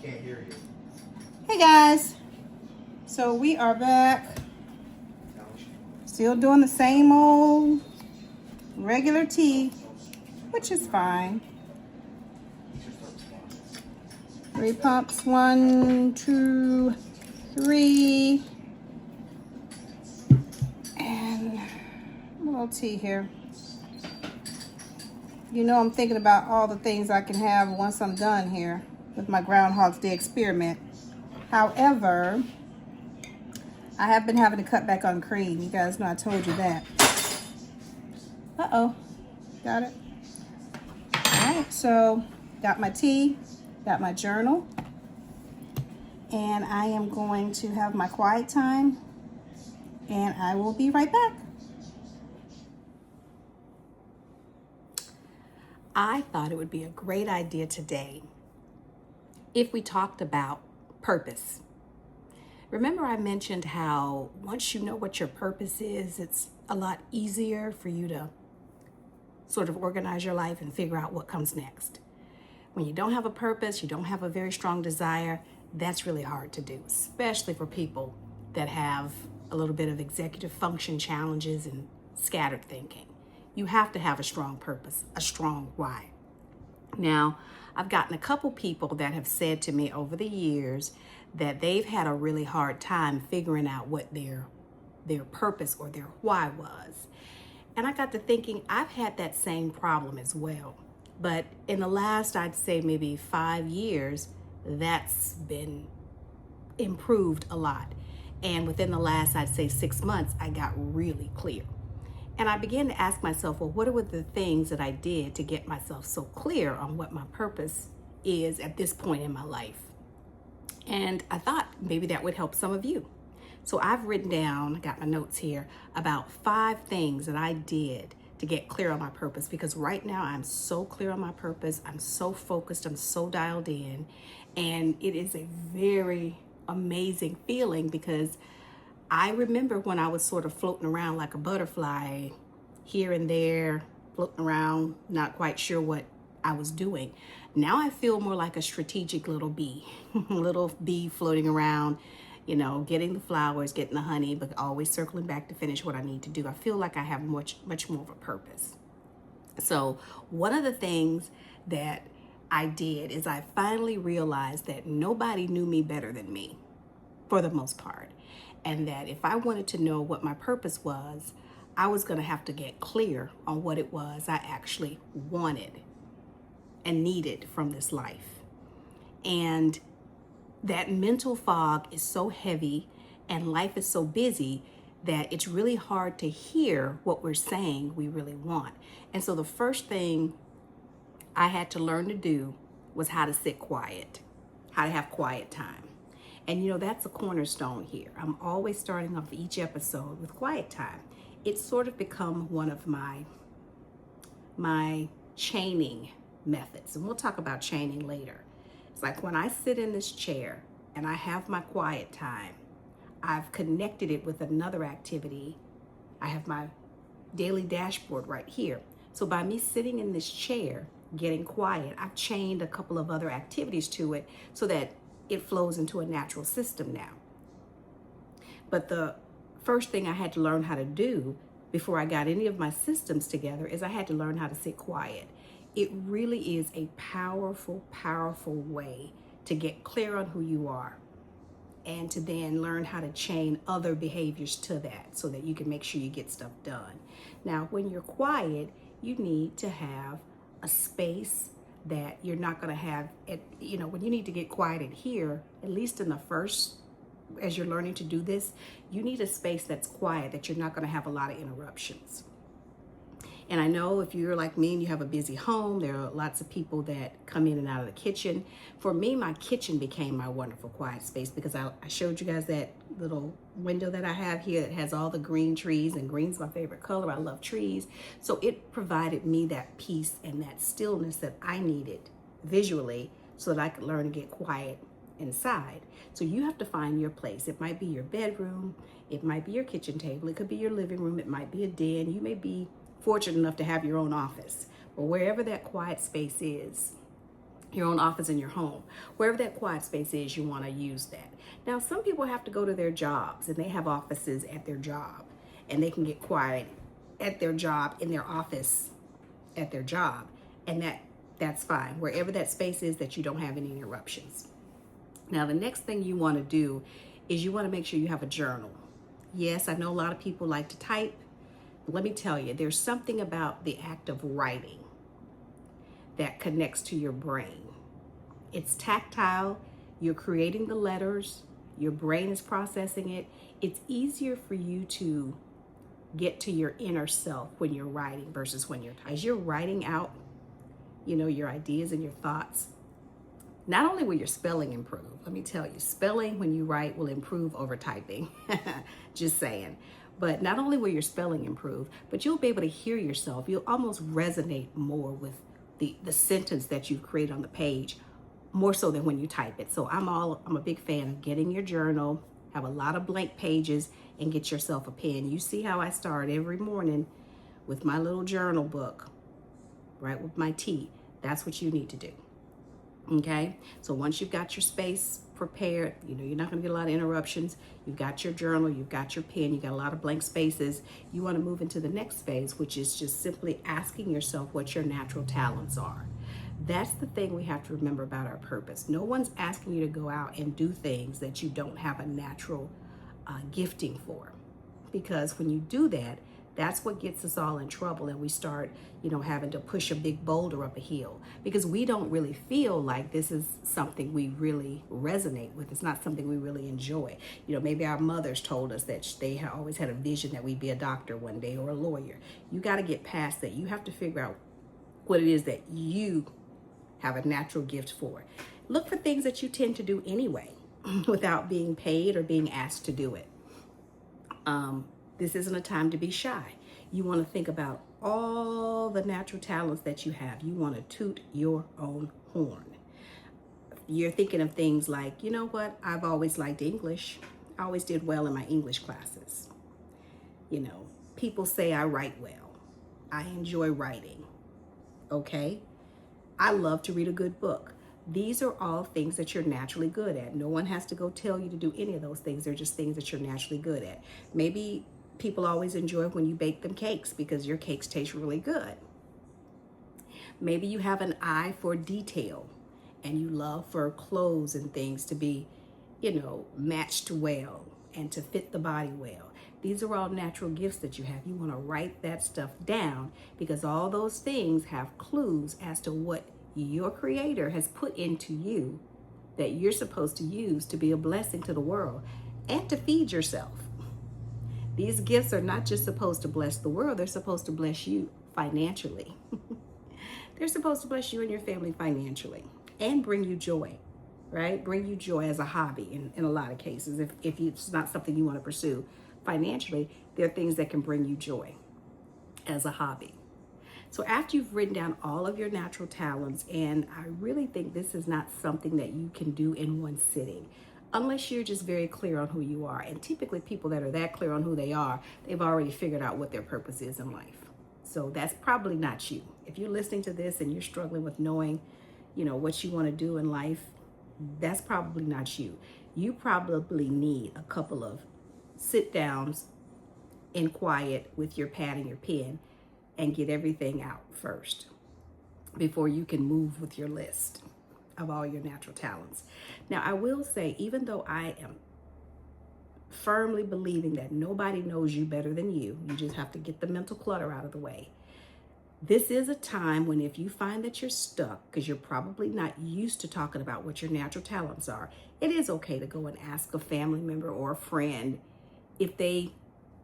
can't hear you. Hey guys, so we are back, still doing the same old regular tea, which is fine. 3 pumps, 1, 2, 3, and a little tea here. You know, I'm thinking about all the things I can have once I'm done here with my Groundhog's Day experiment. However, I have been having to cut back on cream. You guys know I told you that. Uh-oh. Got it. All right, so got my tea, got my journal, and I am going to have my quiet time, and I will be right back. I thought it would be a great idea today if we talked about purpose. Remember I mentioned how once you know what your purpose is, it's a lot easier for you to sort of organize your life and figure out what comes next. When you don't have a purpose, you don't have a very strong desire, that's really hard to do, especially for people that have a little bit of executive function challenges and scattered thinking. You have to have a strong purpose, a strong why. Now, I've gotten a couple people that have said to me over the years that they've had a really hard time figuring out what their purpose or their why was. And I got to thinking, I've had that same problem as well. But in the last, I'd say maybe 5 years, that's been improved a lot. And within the last, I'd say 6 months, I got really clear. And I began to ask myself, well, what were the things that I did to get myself so clear on what my purpose is at this point in my life? And I thought maybe that would help some of you. So I've written down, got my notes here, about 5 things that I did to get clear on my purpose, because right now I'm so clear on my purpose. I'm so focused. I'm so dialed in. And it is a very amazing feeling, because I remember when I was sort of floating around like a butterfly here and there, floating around, not quite sure what I was doing. Now I feel more like a strategic little bee, little bee floating around, you know, getting the flowers, getting the honey, but always circling back to finish what I need to do. I feel like I have much more of a purpose. So one of the things that I did is I finally realized that nobody knew me better than me, for the most part. And that if I wanted to know what my purpose was, I was going to have to get clear on what it was I actually wanted and needed from this life. And that mental fog is so heavy and life is so busy that it's really hard to hear what we're saying we really want. And so the first thing I had to learn to do was how to sit quiet, how to have quiet time. And you know, that's a cornerstone here. I'm always starting off each episode with quiet time. It's sort of become one of my chaining methods. And we'll talk about chaining later. It's like when I sit in this chair and I have my quiet time, I've connected it with another activity. I have my daily dashboard right here. So by me sitting in this chair, getting quiet, I've chained a couple of other activities to it so that it flows into a natural system now. But the first thing I had to learn how to do before I got any of my systems together is I had to learn how to sit quiet. It really is a powerful, powerful way to get clear on who you are and to then learn how to chain other behaviors to that so that you can make sure you get stuff done. Now, when you're quiet, you need to have a space that you're not going to have it, you know, when you need to get quiet here, at least in the first, as you're learning to do this, you need a space that's quiet, that you're not going to have a lot of interruptions. And I know if you're like me and you have a busy home, there are lots of people that come in and out of the kitchen. For me, my kitchen became my wonderful quiet space because I showed you guys that little window that I have here that has all the green trees, and green's my favorite color. I love trees. So it provided me that peace and that stillness that I needed visually so that I could learn to get quiet inside. So you have to find your place. It might be your bedroom. It might be your kitchen table. It could be your living room. It might be a den. You may be fortunate enough to have your own office, but wherever that quiet space is, your own office in your home. Wherever that quiet space is, you want to use that. Now, some people have to go to their jobs and they have offices at their job, and they can get quiet at their job, in their office at their job, and that's fine. Wherever that space is, that you don't have any interruptions. Now, the next thing you want to do is you want to make sure you have a journal. Yes, I know a lot of people like to type. Let me tell you, there's something about the act of writing that connects to your brain. It's tactile. You're creating the letters. Your brain is processing it. It's easier for you to get to your inner self when you're writing versus when you're typing. As you're writing out, your ideas and your thoughts, not only will your spelling improve, let me tell you, spelling when you write will improve over typing. Just saying. But not only will your spelling improve, but you'll be able to hear yourself. You'll almost resonate more with the sentence that you've created on the page, more so than when you type it. So I'm a big fan of getting your journal, have a lot of blank pages, and get yourself a pen. You see how I start every morning with my little journal book, right, with my tea. That's what you need to do. Okay, so once you've got your space prepared, you're not going to get a lot of interruptions. You've got your journal, you've got your pen, you got a lot of blank spaces. You want to move into the next phase, which is just simply asking yourself what your natural talents are. That's the thing we have to remember about our purpose. No one's asking you to go out and do things that you don't have a natural gifting for, because when you do that, that's what gets us all in trouble, and we start, having to push a big boulder up a hill because we don't really feel like this is something we really resonate with. It's not something we really enjoy. Maybe our mothers told us that they always had a vision that we'd be a doctor one day or a lawyer. You got to get past that. You have to figure out what it is that you have a natural gift for. Look for things that you tend to do anyway without being paid or being asked to do it. This isn't a time to be shy. You want to think about all the natural talents that you have. You want to toot your own horn. You're thinking of things like, you know what? I've always liked English. I always did well in my English classes. People say I write well. I enjoy writing. Okay? I love to read a good book. These are all things that you're naturally good at. No one has to go tell you to do any of those things. They're just things that you're naturally good at. Maybe people always enjoy when you bake them cakes because your cakes taste really good. Maybe you have an eye for detail and you love for clothes and things to be, matched well and to fit the body well. These are all natural gifts that you have. You want to write that stuff down because all those things have clues as to what your creator has put into you that you're supposed to use to be a blessing to the world and to feed yourself. These gifts are not just supposed to bless the world, they're supposed to bless you financially. They're supposed to bless you and your family financially and bring you joy, right? Bring you joy as a hobby in a lot of cases. If it's not something you want to pursue financially, there are things that can bring you joy as a hobby. So after you've written down all of your natural talents, and I really think this is not something that you can do in one sitting, unless you're just very clear on who you are. And typically people that are that clear on who they are, they've already figured out what their purpose is in life. So that's probably not you. If you're listening to this and you're struggling with knowing, what you want to do in life, that's probably not you. You probably need a couple of sit downs in quiet with your pad and your pen and get everything out first before you can move with your list of all your natural talents. Now, I will say, even though I am firmly believing that nobody knows you better than you just have to get the mental clutter out of the way. This is a time when if you find that you're stuck, because you're probably not used to talking about what your natural talents are, it is okay to go and ask a family member or a friend if they,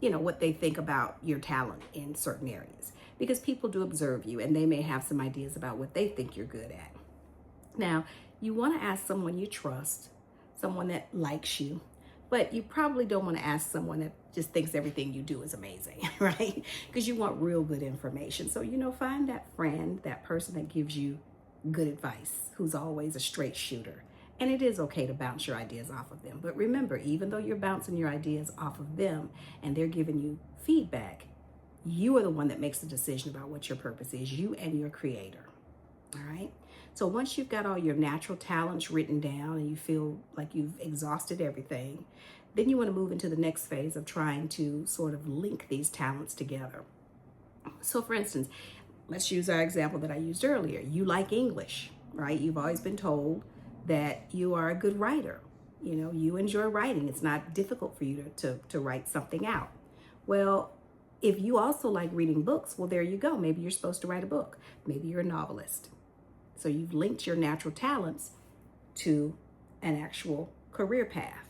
what they think about your talent in certain areas. Because people do observe you and they may have some ideas about what they think you're good at. Now, you want to ask someone you trust, someone that likes you, but you probably don't want to ask someone that just thinks everything you do is amazing, right? Because you want real good information. So, find that friend, that person that gives you good advice, who's always a straight shooter. And it is okay to bounce your ideas off of them. But remember, even though you're bouncing your ideas off of them and they're giving you feedback, you are the one that makes the decision about what your purpose is, you and your creator. All right. So once you've got all your natural talents written down and you feel like you've exhausted everything, then you want to move into the next phase of trying to sort of link these talents together. So for instance, let's use our example that I used earlier. You like English, right? You've always been told that you are a good writer. You know, you enjoy writing. It's not difficult for you to write something out. Well, if you also like reading books, well, there you go. Maybe you're supposed to write a book. Maybe you're a novelist. So you've linked your natural talents to an actual career path.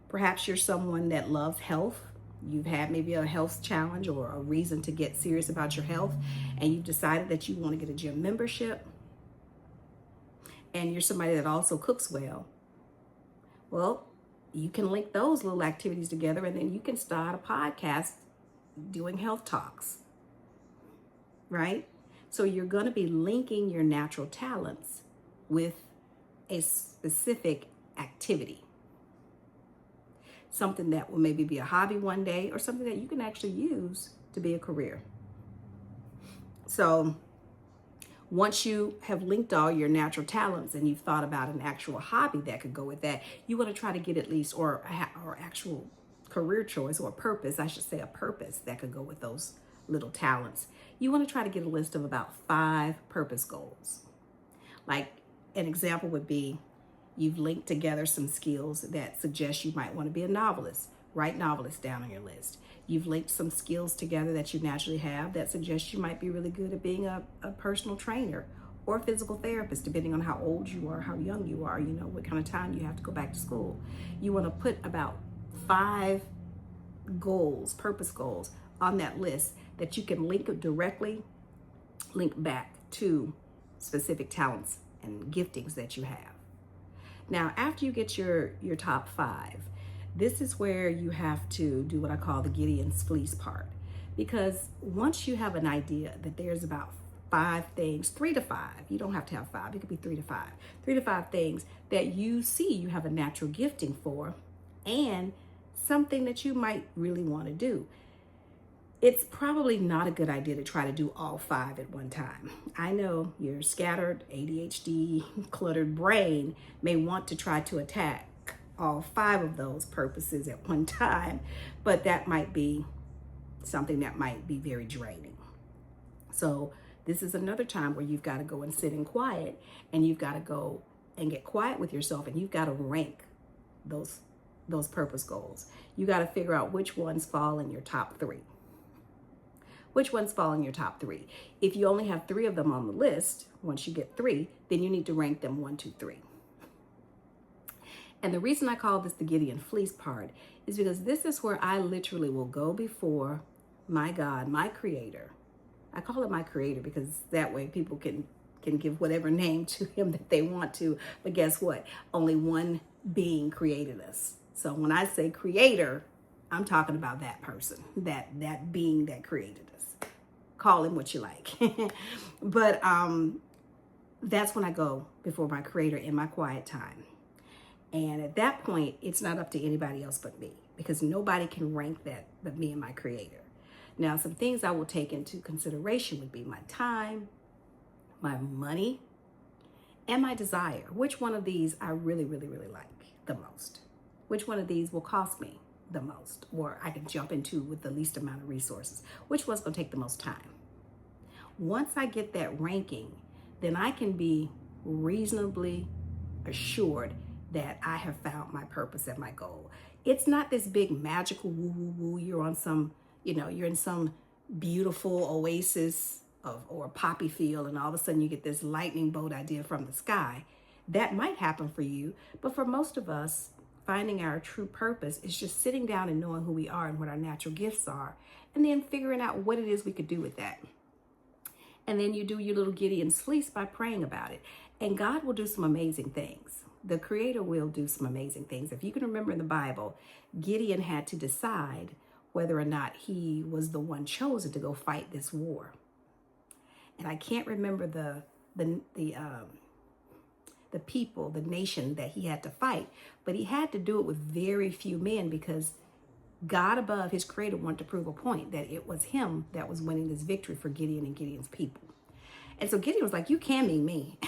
Perhaps you're someone that loves health. You've had maybe a health challenge or a reason to get serious about your health, and you've decided that you want to get a gym membership, and you're somebody that also cooks well. Well, you can link those little activities together, and then you can start a podcast doing health talks, right? So you're going to be linking your natural talents with a specific activity. Something that will maybe be a hobby one day, or something that you can actually use to be a career. So once you have linked all your natural talents and you've thought about an actual hobby that could go with that, you want to try to get at least, or actual career choice, or purpose, I should say, a purpose that could go with those little talents. You want to try to get a list of about 5 purpose goals. Like an example would be, you've linked together some skills that suggest you might want to be a novelist. Write novelist down on your list. You've linked some skills together that you naturally have that suggest you might be really good at being a personal trainer or a physical therapist, depending on how old you are, how young you are, you know, what kind of time you have to go back to school. You want to put about 5 goals, purpose goals, on that list that you can link back to specific talents and giftings that you have. Now, after you get your top 5, this is where you have to do what I call the Gideon's fleece part. Because once you have an idea that there's about 5 things, 3 to 5, you don't have to have 5, it could be 3 to 5, 3 to 5 things that you see you have a natural gifting for, and something that you might really want to do. It's probably not a good idea to try to do all 5 at one time. I know your scattered ADHD, cluttered brain may want to try to attack all 5 of those purposes at one time, but that might be something that might be very draining. So this is another time where you've got to go and sit in quiet, and you've got to go and get quiet with yourself, and you've got to rank those purpose goals. You got to figure out which ones fall in your top 3. Which ones fall in your top 3? If you only have 3 of them on the list, once you get 3, then you need to rank them 1, 2, 3. And the reason I call this the Gideon fleece part is because this is where I literally will go before my God, my creator. I call it my creator because that way people can give whatever name to him that they want to. But guess what? Only one being created us. So when I say creator, I'm talking about that person, that being that created us. Call him what you like. But that's when I go before my creator in my quiet time. And at that point, it's not up to anybody else but me, because nobody can rank that but me and my creator. Now, some things I will take into consideration would be my time, my money, and my desire. Which one of these I really, really, really like the most? Which one of these will cost me the most, or I can jump into with the least amount of resources? Which one's going to take the most time? Once I get that ranking, then I can be reasonably assured that I have found my purpose and my goal. It's not this big magical woo woo woo. You're on some, you're in some beautiful oasis or a poppy field, and all of a sudden you get this lightning bolt idea from the sky. That might happen for you, but for most of us, finding our true purpose is just sitting down and knowing who we are and what our natural gifts are, and then figuring out what it is we could do with that. And then you do your little Gideon's fleece by praying about it. And God will do some amazing things. The Creator will do some amazing things. If you can remember in the Bible, Gideon had to decide whether or not he was the one chosen to go fight this war. And I can't remember the people, the nation that he had to fight, but he had to do it with very few men, because God above, his creator, wanted to prove a point that it was him that was winning this victory for Gideon and Gideon's people. And so Gideon was like, you can be me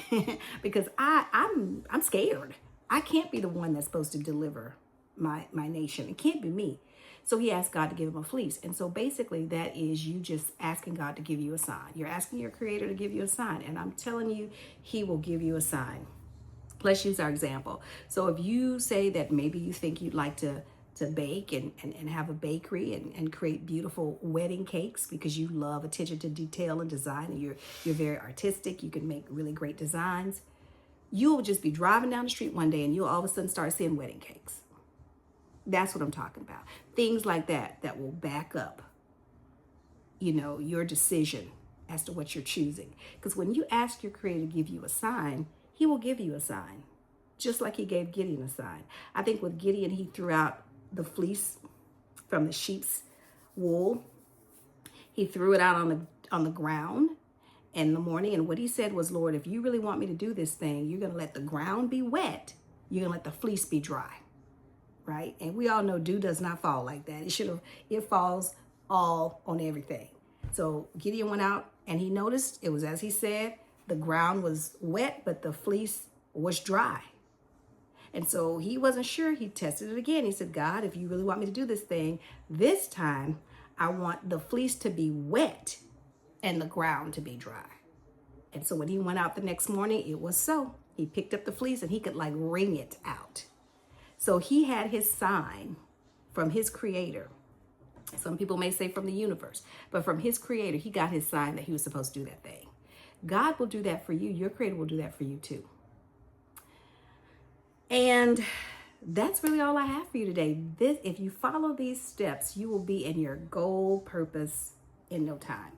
because I'm scared. I can't be the one that's supposed to deliver my nation. It can't be me. So he asked God to give him a fleece. And so basically that is you just asking God to give you a sign. You're asking your creator to give you a sign. And I'm telling you, he will give you a sign. Let's use our example. So if you say that maybe you think you'd like to bake and have a bakery and create beautiful wedding cakes because you love attention to detail and design and you're very artistic, you can make really great designs. You'll just be driving down the street one day and you'll all of a sudden start seeing wedding cakes. That's what I'm talking about. Things like that will back up, your decision as to what you're choosing. Because when you ask your creator to give you a sign, he will give you a sign, just like he gave Gideon a sign. I think with Gideon, he threw out the fleece from the sheep's wool. He threw it out on the ground in the morning. And what he said was, Lord, if you really want me to do this thing, you're going to let the ground be wet. You're going to let the fleece be dry. Right? And we all know dew does not fall like that. It falls all on everything. So Gideon went out and he noticed it was as he said, the ground was wet, but the fleece was dry. And so he wasn't sure. He tested it again. He said, God, if you really want me to do this thing, this time I want the fleece to be wet and the ground to be dry. And so when he went out the next morning, it was so. He picked up the fleece and he could wring it out. So he had his sign from his creator. Some people may say from the universe, but from his creator, he got his sign that he was supposed to do that thing. God will do that for you. Your creator will do that for you too. And that's really all I have for you today. If you follow these steps, you will be in your goal purpose in no time.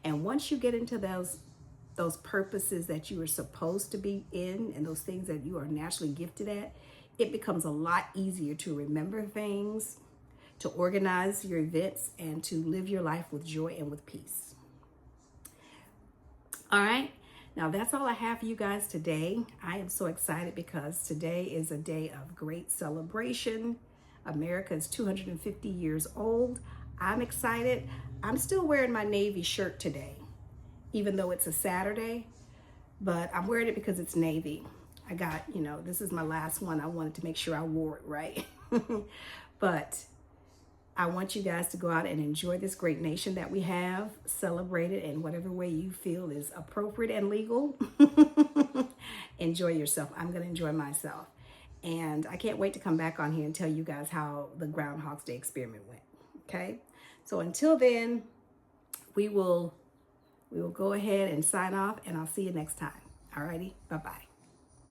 And once you get into those purposes that you are supposed to be in and those things that you are naturally gifted at, it becomes a lot easier to remember things, to organize your events, and to live your life with joy and with peace. All right. Now that's all I have for you guys today. I am so excited because today is a day of great celebration. America is 250 years old. I'm excited. I'm still wearing my Navy shirt today, even though it's a Saturday, but I'm wearing it because it's Navy. I got, this is my last one. I wanted to make sure I wore it right. But I want you guys to go out and enjoy this great nation that we have, celebrate it in whatever way you feel is appropriate and legal. Enjoy yourself. I'm going to enjoy myself. And I can't wait to come back on here and tell you guys how the Groundhog's Day experiment went. Okay? So until then, we will go ahead and sign off, and I'll see you next time. All righty? Bye-bye.